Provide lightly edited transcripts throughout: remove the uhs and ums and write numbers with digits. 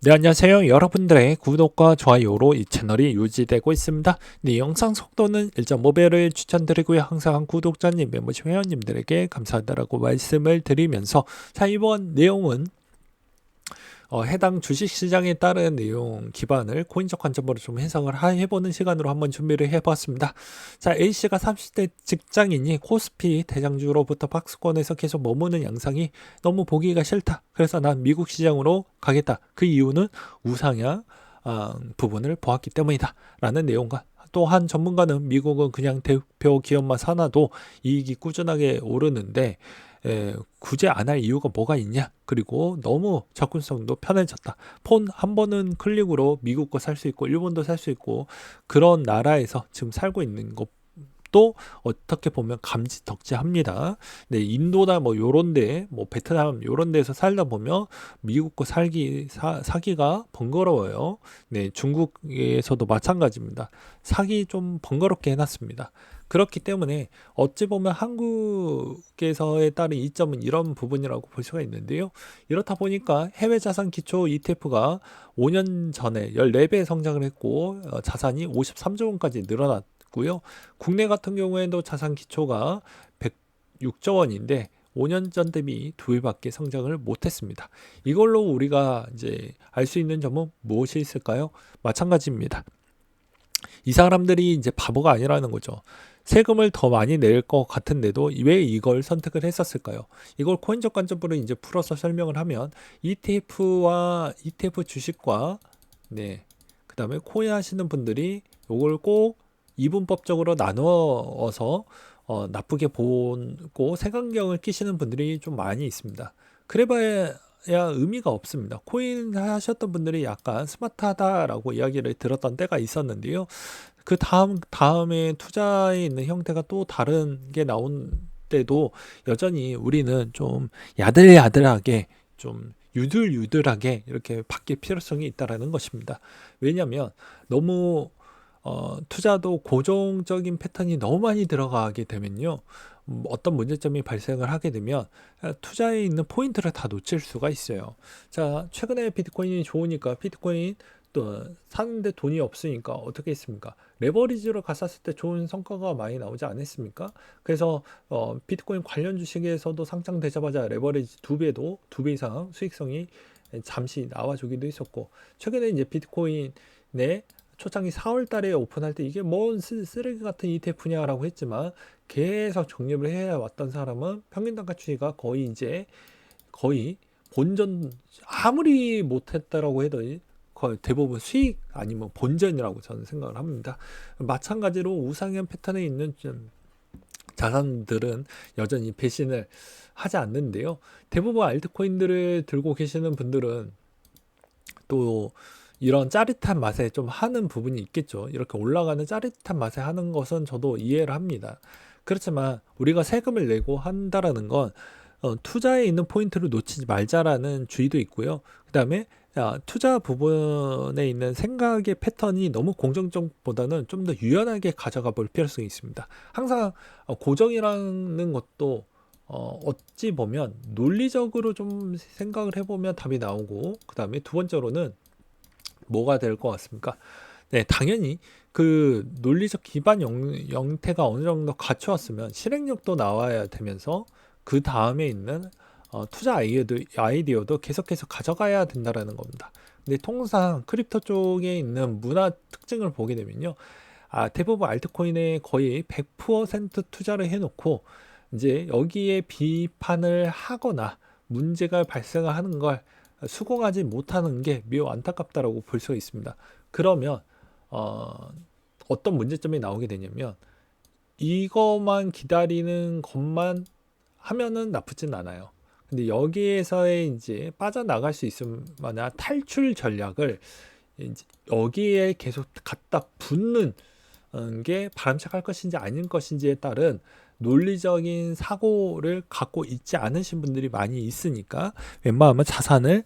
네, 안녕하세요. 여러분들의 구독과 좋아요로 이 채널이 유지되고 있습니다. 네, 영상 속도는 1.5배를 추천드리고요. 항상 구독자님, 멤버십 회원님들에게 감사하다라고 말씀을 드리면서 자, 이번 내용은 해당 주식시장에 따른 내용 기반을 코인적 관점으로 좀 해석을 해보는 시간으로 한번 준비를 해봤습니다. 자, A씨가 30대 직장인이 코스피 대장주로부터 박스권에서 계속 머무는 양상이 너무 보기가 싫다. 그래서 난 미국 시장으로 가겠다. 그 이유는 우상향 부분을 보았기 때문이다. 라는 내용과 또 한 전문가는 미국은 그냥 대표 기업만 사놔도 이익이 꾸준하게 오르는데 굳이 안 할 이유가 뭐가 있냐? 그리고 너무 접근성도 편해졌다. 폰 한 번은 클릭으로 미국 거 살 수 있고 일본도 살 수 있고 그런 나라에서 지금 살고 있는 것도 어떻게 보면 감지덕지합니다. 네, 인도나 뭐 요런데, 뭐 베트남 요런 데서 살다 보면 미국 거 사기가 번거로워요. 네, 중국에서도 마찬가지입니다. 사기 좀 번거롭게 해놨습니다. 그렇기 때문에 어찌 보면 한국에서에 따른 이점은 이런 부분이라고 볼 수가 있는데요. 이렇다 보니까 해외 자산 기초 ETF가 5년 전에 14배 성장을 했고 자산이 53조 원까지 늘어났고요. 국내 같은 경우에도 자산 기초가 106조 원인데 5년 전 대비 2배밖에 성장을 못했습니다. 이걸로 우리가 이제 알 수 있는 점은 무엇이 있을까요? 마찬가지입니다. 이 사람들이 이제 바보가 아니라는 거죠. 세금을 더 많이 낼 것 같은데도 왜 이걸 선택을 했었을까요? 이걸 코인적 관점으로 이제 풀어서 설명을 하면 ETF 주식과 네, 그다음에 코인 하시는 분들이 이걸 꼭 이분법적으로 나누어서 나쁘게 보고 색안경을 끼시는 분들이 좀 많이 있습니다. 그래봐야 의미가 없습니다. 코인 하셨던 분들이 약간 스마트하다라고 이야기를 들었던 때가 있었는데요. 그 다음에 투자에 있는 형태가 또 다른 게 나온 때도 여전히 우리는 좀 야들야들하게 좀 유들유들하게 이렇게 바뀔 필요성이 있다라는 것입니다. 왜냐하면 너무 투자도 고정적인 패턴이 너무 많이 들어가게 되면요. 어떤 문제점이 발생을 하게 되면 투자에 있는 포인트를 다 놓칠 수가 있어요. 자, 최근에 비트코인이 좋으니까 비트코인 또 사는데 돈이 없으니까 어떻게 했습니까? 레버리지로 갔었을 때 좋은 성과가 많이 나오지 않았습니까? 그래서 비트코인 관련 주식에서도 상장되자마자 레버리지 2배 이상 수익성이 잠시 나와주기도 했었고 최근에 이제 비트코인의 초창기 4월 달에 오픈할 때 이게 뭔 쓰레기 같은 ETF냐라고 했지만 계속 적립을 해왔던 사람은 평균 단가 추이가 거의 본전 아무리 못했다라고 해도 거의 대부분 수익 아니면 본전이라고 저는 생각을 합니다. 마찬가지로 우상향 패턴에 있는 자산들은 여전히 배신을 하지 않는데요. 대부분 알트코인들을 들고 계시는 분들은 또 이런 짜릿한 맛에 좀 하는 부분이 있겠죠. 이렇게 올라가는 짜릿한 맛에 하는 것은 저도 이해를 합니다. 그렇지만 우리가 세금을 내고 한다라는 건 투자에 있는 포인트를 놓치지 말자라는 주의도 있고요. 그 다음에 투자 부분에 있는 생각의 패턴이 너무 공정적보다는 좀 더 유연하게 가져가 볼 필요성이 있습니다. 항상 고정이라는 것도 어찌 보면 논리적으로 좀 생각을 해보면 답이 나오고 그 다음에 두 번째로는 뭐가 될 것 같습니까? 네, 당연히 그 논리적 기반 형태가 어느 정도 갖추었으면 실행력도 나와야 되면서 그 다음에 있는 투자 아이디어도 계속해서 가져가야 된다라는 겁니다. 근데 통상 크립토 쪽에 있는 문화 특징을 보게 되면요. 대부분 알트코인에 거의 100% 투자를 해놓고 이제 여기에 비판을 하거나 문제가 발생하는 걸 수긍하지 못하는 게 매우 안타깝다라고 볼 수가 있습니다. 그러면 어떤 문제점이 나오게 되냐면 이것만 기다리는 것만 하면은 나쁘진 않아요. 근데 여기에서의 이제 빠져나갈 수 있을 만한 탈출 전략을 이제 여기에 계속 갖다 붙는 게 바람직할 것인지 아닌 것인지에 따른 논리적인 사고를 갖고 있지 않으신 분들이 많이 있으니까 웬만하면 자산을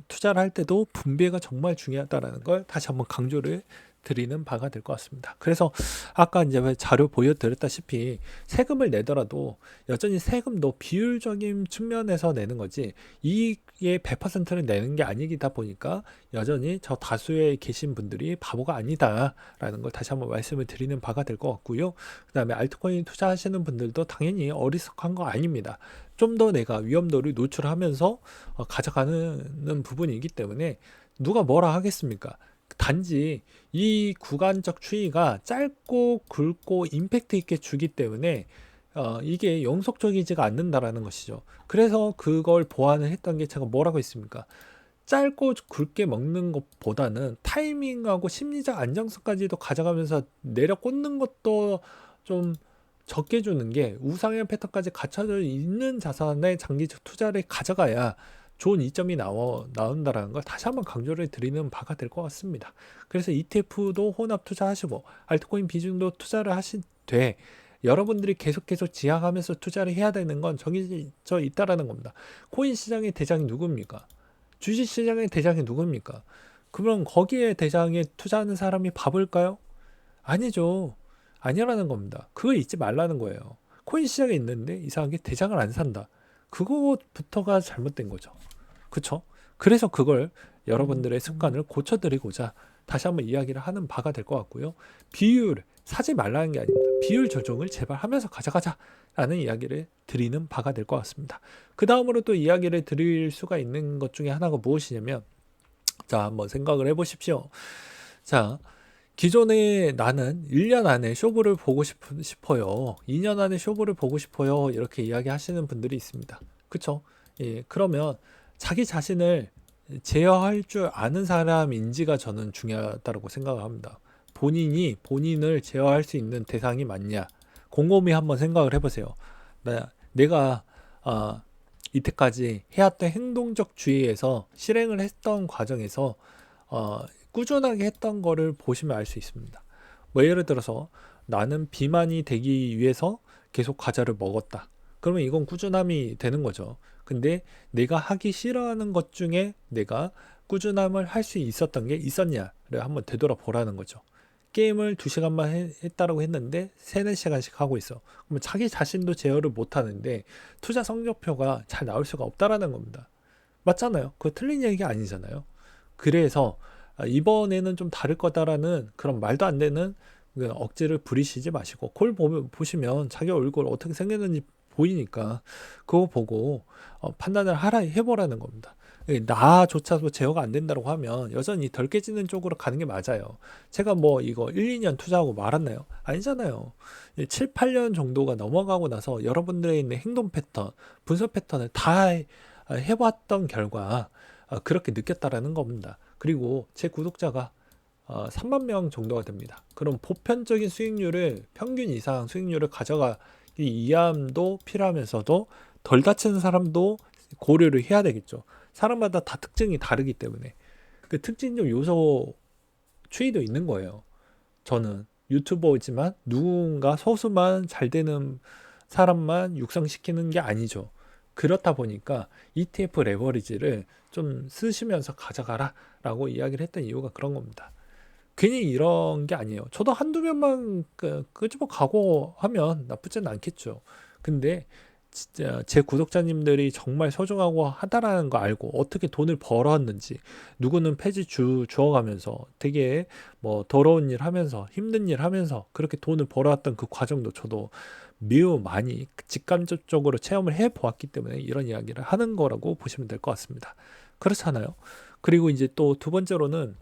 투자를 할 때도 분배가 정말 중요하다는 걸 다시 한번 강조를 드리는 바가 될 것 같습니다. 그래서 아까 이제 자료 보여드렸다시피 세금을 내더라도 여전히 세금도 비율적인 측면에서 내는 거지 이익의 100%를 내는 게 아니기다 보니까 여전히 저 다수에 계신 분들이 바보가 아니다라는 걸 다시 한번 말씀을 드리는 바가 될 것 같고요. 그 다음에 알트코인 투자하시는 분들도 당연히 어리석한 거 아닙니다. 좀 더 내가 위험도를 노출하면서 가져가는 부분이기 때문에 누가 뭐라 하겠습니까? 단지 이 구간적 추이가 짧고 굵고 임팩트 있게 주기 때문에 이게 영속적이지가 않는다라는 것이죠. 그래서 그걸 보완을 했던 게 제가 뭐라고 했습니까? 짧고 굵게 먹는 것보다는 타이밍하고 심리적 안정성까지도 가져가면서 내려 꽂는 것도 좀 적게 주는 게 우상향 패턴까지 갖춰져 있는 자산의 장기적 투자를 가져가야 좋은 이점이 나온다라는 걸 다시 한번 강조를 드리는 바가 될 것 같습니다. 그래서 ETF도 혼합 투자하시고 알트코인 비중도 투자를 하시되 여러분들이 계속 지향하면서 투자를 해야 되는 건 정해져 있다라는 겁니다. 코인 시장의 대장이 누굽니까? 주식 시장의 대장이 누굽니까? 그럼 거기에 대장에 투자하는 사람이 바볼까요? 아니죠. 아니라는 겁니다. 그거 잊지 말라는 거예요. 코인 시장에 있는데 이상하게 대장을 안 산다. 그거부터가 잘못된 거죠. 그쵸? 그래서 그걸 여러분들의 습관을 고쳐드리고자 다시 한번 이야기를 하는 바가 될 것 같고요. 비율 사지 말라는 게 아닙니다. 비율 조정을 제발 하면서 가져가자 라는 이야기를 드리는 바가 될 것 같습니다. 그 다음으로 또 이야기를 드릴 수가 있는 것 중에 하나가 무엇이냐면 자 한번 생각을 해보십시오. 자 기존에 나는 1년 안에 쇼부를 보고 싶어요. 2년 안에 쇼부를 보고 싶어요. 이렇게 이야기하시는 분들이 있습니다. 그쵸? 예, 그러면 자기 자신을 제어할 줄 아는 사람인지가 저는 중요하다고 생각합니다. 본인을 제어할 수 있는 대상이 맞냐? 곰곰이 한번 생각을 해보세요. 내가 이때까지 해왔던 행동적 주의에서 실행을 했던 과정에서 꾸준하게 했던 거를 보시면 알 수 있습니다. 뭐 예를 들어서 나는 비만이 되기 위해서 계속 과자를 먹었다. 그러면 이건 꾸준함이 되는 거죠. 근데 내가 하기 싫어하는 것 중에 내가 꾸준함을 할 수 있었던 게 있었냐를 한번 되돌아보라는 거죠. 게임을 2시간만 했다라고 했는데 3-4시간씩 하고 있어. 그러면 자기 자신도 제어를 못 하는데 투자 성적표가 잘 나올 수가 없다라는 겁니다. 맞잖아요. 그거 틀린 얘기가 아니잖아요. 그래서 이번에는 좀 다를 거다라는 그런 말도 안 되는 억지를 부리시지 마시고 그걸 보시면 자기 얼굴 어떻게 생겼는지 보이니까 그거 보고 판단을 해보라는 겁니다. 나조차도 제어가 안 된다고 하면 여전히 덜 깨지는 쪽으로 가는 게 맞아요. 제가 뭐 이거 1-2년 투자하고 말았나요? 아니잖아요. 7-8년 정도가 넘어가고 나서 여러분들의 있는 행동 패턴, 분석 패턴을 다 해봤던 결과 그렇게 느꼈다라는 겁니다. 그리고 제 구독자가 3만 명 정도가 됩니다. 그럼 보편적인 수익률을 평균 이상 수익률을 가져가기 위함도 필요하면서도 덜 다치는 사람도 고려를 해야 되겠죠. 사람마다 다 특징이 다르기 때문에 그 특징적 요소 추이도 있는 거예요. 저는 유튜버지만 누군가 소수만 잘 되는 사람만 육성시키는 게 아니죠. 그렇다 보니까 ETF 레버리지를 좀 쓰시면서 가져가라 라고 이야기를 했던 이유가 그런 겁니다. 괜히 이런 게 아니에요. 저도 한두 명만 끄집어 가고 하면 나쁘지는 않겠죠. 근데 진짜 제 구독자님들이 정말 소중하고 하다라는 거 알고 어떻게 돈을 벌어왔는지 누구는 폐지 주어가면서 되게 뭐 더러운 일 하면서 힘든 일 하면서 그렇게 돈을 벌어왔던 그 과정도 저도 매우 많이 직간접적으로 체험을 해보았기 때문에 이런 이야기를 하는 거라고 보시면 될 것 같습니다. 그렇잖아요. 그리고 이제 또 두 번째로는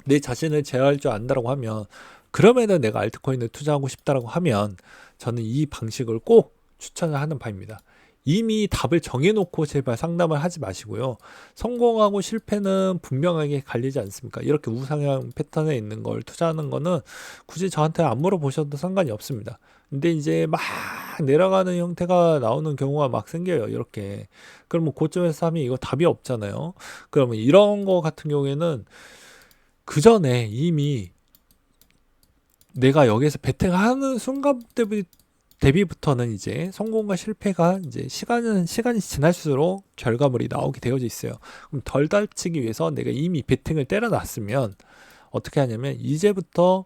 내 자신을 제어할 줄 안다라고 하면 그러면은 내가 알트코인을 투자하고 싶다라고 하면 저는 이 방식을 꼭 추천을 하는 바입니다. 이미 답을 정해놓고 제발 상담을 하지 마시고요. 성공하고 실패는 분명하게 갈리지 않습니까? 이렇게 우상향 패턴에 있는 걸 투자하는 거는 굳이 저한테 안 물어보셔도 상관이 없습니다. 근데 이제 막 내려가는 형태가 나오는 경우가 막 생겨요. 이렇게. 그러면 고점에서 하면 이거 답이 없잖아요. 그러면 이런 거 같은 경우에는 그 전에 이미 내가 여기서 베팅하는 순간 대비부터는 이제 성공과 실패가 이제 시간이 지날수록 결과물이 나오게 되어져 있어요. 그럼 덜 다치기 위해서 내가 이미 베팅을 때려놨으면 어떻게 하냐면 이제부터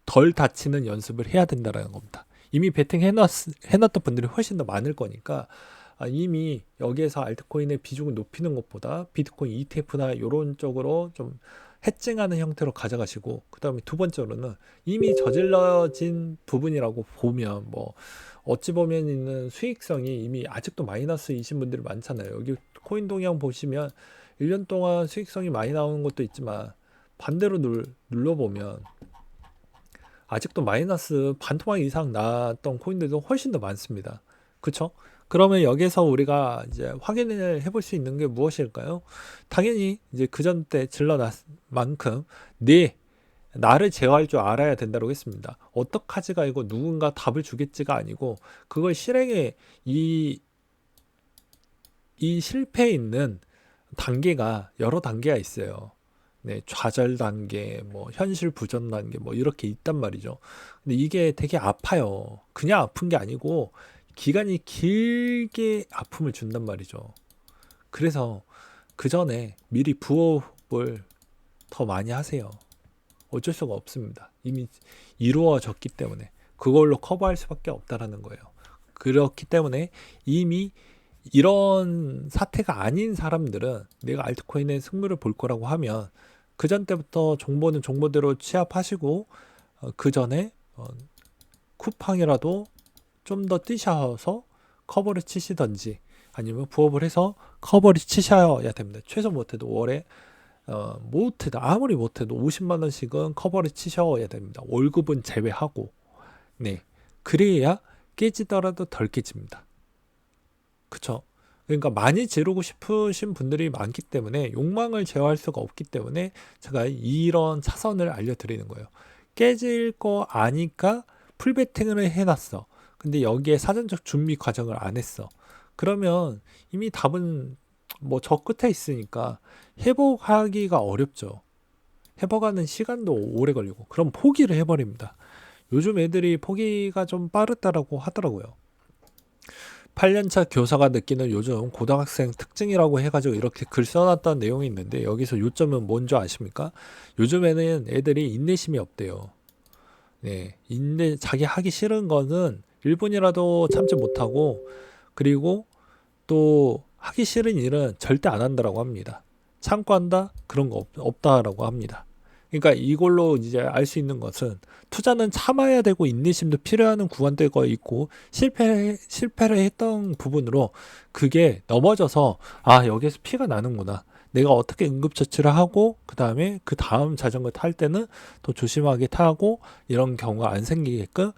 덜 다치는 연습을 해야 된다라는 겁니다. 이미 해놨던 분들이 훨씬 더 많을 거니까 이미 여기에서 알트코인의 비중을 높이는 것보다 비트코인 ETF나 이런 쪽으로 좀 해칭하는 형태로 가져가시고, 그 다음에 두 번째로는 이미 저질러진 부분이라고 보면 뭐 어찌 보면 있는 수익성이 이미 아직도 마이너스이신 분들이 많잖아요. 여기 코인 동향 보시면 1년 동안 수익성이 많이 나오는 것도 있지만 반대로 눌러보면 아직도 마이너스 반토막 이상 났던 코인들도 훨씬 더 많습니다. 그쵸? 그러면 여기서 우리가 이제 확인을 해볼 수 있는 게 무엇일까요? 당연히 이제 그전 때 질러놨 만큼 나를 제어할 줄 알아야 된다고 했습니다. 어떡하지가 아니고 누군가 답을 주겠지가 아니고, 그걸 실행에 이 실패에 있는 단계가 여러 단계가 있어요. 네, 좌절 단계, 뭐 현실 부전 단계, 뭐 이렇게 있단 말이죠. 근데 이게 되게 아파요. 그냥 아픈 게 아니고 기간이 길게 아픔을 준단 말이죠. 그래서 그 전에 미리 부업을 더 많이 하세요. 어쩔 수가 없습니다. 이미 이루어졌기 때문에 그걸로 커버할 수밖에 없다라는 거예요. 그렇기 때문에 이미 이런 사태가 아닌 사람들은 내가 알트코인의 승부를 볼 거라고 하면 그전 때부터 정보는 정보대로 취합하시고 그 전에 쿠팡이라도 좀 더 뛰셔서 커버를 치시던지 아니면 부업을 해서 커버를 치셔야 됩니다. 최소 못해도 월에 못해도 아무리 못해도 50만 원씩은 커버를 치셔야 됩니다. 월급은 제외하고. 네, 그래야 깨지더라도 덜 깨집니다. 그쵸? 그러니까 많이 지르고 싶으신 분들이 많기 때문에 욕망을 제어할 수가 없기 때문에 제가 이런 차선을 알려드리는 거예요. 깨질 거 아니까 풀베팅을 해놨어. 근데 여기에 사전적 준비 과정을 안 했어. 그러면 이미 답은 뭐 저 끝에 있으니까 회복하기가 어렵죠. 회복하는 시간도 오래 걸리고, 그럼 포기를 해버립니다. 요즘 애들이 포기가 좀 빠르다라고 하더라고요. 8년차 교사가 느끼는 요즘 고등학생 특징이라고 해가지고 이렇게 글 써놨던 내용이 있는데, 여기서 요점은 뭔지 아십니까? 요즘에는 애들이 인내심이 없대요. 네, 자기 하기 싫은 거는 1분이라도 참지 못하고, 그리고 또 하기 싫은 일은 절대 안 한다라고 합니다. 참고 한다? 그런 거 없다라고 합니다. 그러니까 이걸로 이제 알 수 있는 것은 투자는 참아야 되고 인내심도 필요한 구간대가 있고, 실패를 했던 부분으로 그게 넘어져서 여기에서 피가 나는구나. 내가 어떻게 응급처치를 하고 그 다음 자전거 탈 때는 더 조심하게 타고 이런 경우가 안 생기게끔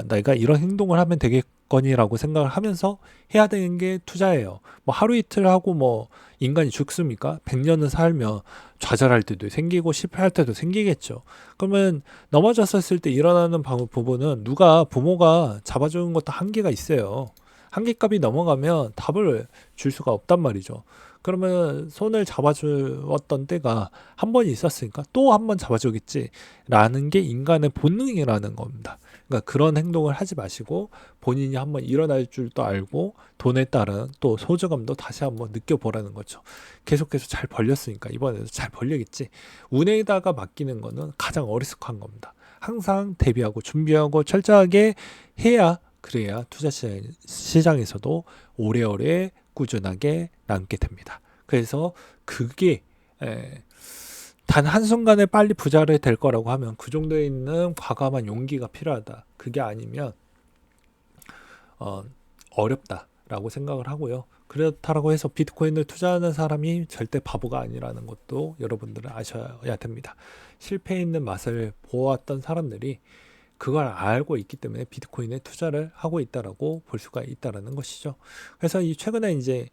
내가 이런 행동을 하면 되겠거니라고 생각을 하면서 해야 되는 게 투자예요. 뭐 하루 이틀 하고 뭐 인간이 죽습니까? 100년은 살면 좌절할 때도 생기고 실패할 때도 생기겠죠. 그러면 넘어졌을 때 일어나는 부분은 부모가 잡아주는 것도 한계가 있어요. 한계값이 넘어가면 답을 줄 수가 없단 말이죠. 그러면 손을 잡아주었던 때가 한 번 있었으니까 또 한 번 잡아주겠지라는 게 인간의 본능이라는 겁니다. 그러니까 그런 행동을 하지 마시고 본인이 한번 일어날 줄도 알고 돈에 따른 또 소중함도 다시 한번 느껴보라는 거죠. 계속해서 잘 벌렸으니까 이번에도 잘 벌리겠지. 운에다가 맡기는 거는 가장 어리숙한 겁니다. 항상 대비하고 준비하고 철저하게 그래야 투자 시장에서도 오래오래 꾸준하게 남게 됩니다. 그래서 그게 단 한순간에 빨리 부자를 될 거라고 하면 그 정도에 있는 과감한 용기가 필요하다. 그게 아니면 어렵다라고 생각을 하고요. 그렇다라고 해서 비트코인을 투자하는 사람이 절대 바보가 아니라는 것도 여러분들은 아셔야 됩니다. 실패에 있는 맛을 보았던 사람들이 그걸 알고 있기 때문에 비트코인에 투자를 하고 있다라고 볼 수가 있다라는 것이죠. 그래서 최근에 이제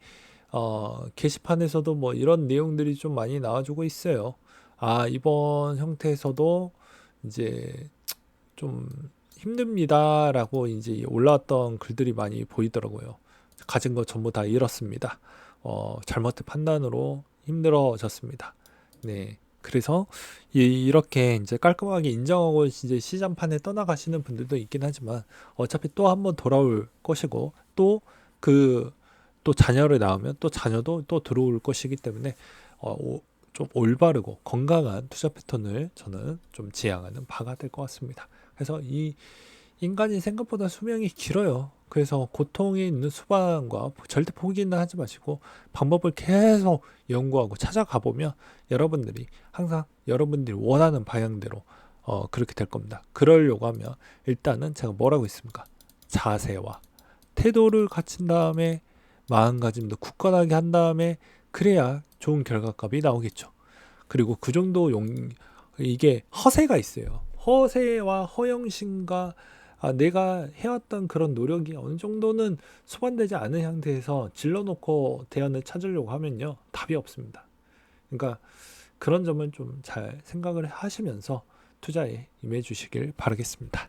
게시판에서도 뭐 이런 내용들이 좀 많이 나와주고 있어요. 이번 형태에서도 이제 좀 힘듭니다라고 이제 올라왔던 글들이 많이 보이더라고요. 가진 거 전부 다 잃었습니다. 잘못된 판단으로 힘들어졌습니다. 네. 그래서 이렇게 이제 깔끔하게 인정하고 이제 시장판에 떠나가시는 분들도 있긴 하지만 어차피 또 한번 돌아올 것이고 또 자녀를 낳으면 또 자녀도 또 들어올 것이기 때문에 좀 올바르고 건강한 투자 패턴을 저는 좀 지향하는 바가 될 것 같습니다. 그래서 이 인간이 생각보다 수명이 길어요. 그래서 고통이 있는 수반과 절대 포기는 하지 마시고 방법을 계속 연구하고 찾아가 보면 여러분들이 항상 여러분들이 원하는 방향대로 그렇게 될 겁니다. 그러려고 하면 일단은 제가 뭐라고 했습니까? 자세와 태도를 갖춘 다음에 마음가짐도 굳건하게 한 다음에 그래야 좋은 결과값이 나오겠죠. 그리고 그 정도 이게 허세가 있어요. 허세와 허영심과 내가 해왔던 그런 노력이 어느 정도는 수반되지 않은 상태에서 질러놓고 대안을 찾으려고 하면요, 답이 없습니다. 그러니까 그런 점은 좀 잘 생각을 하시면서 투자에 임해 주시길 바라겠습니다.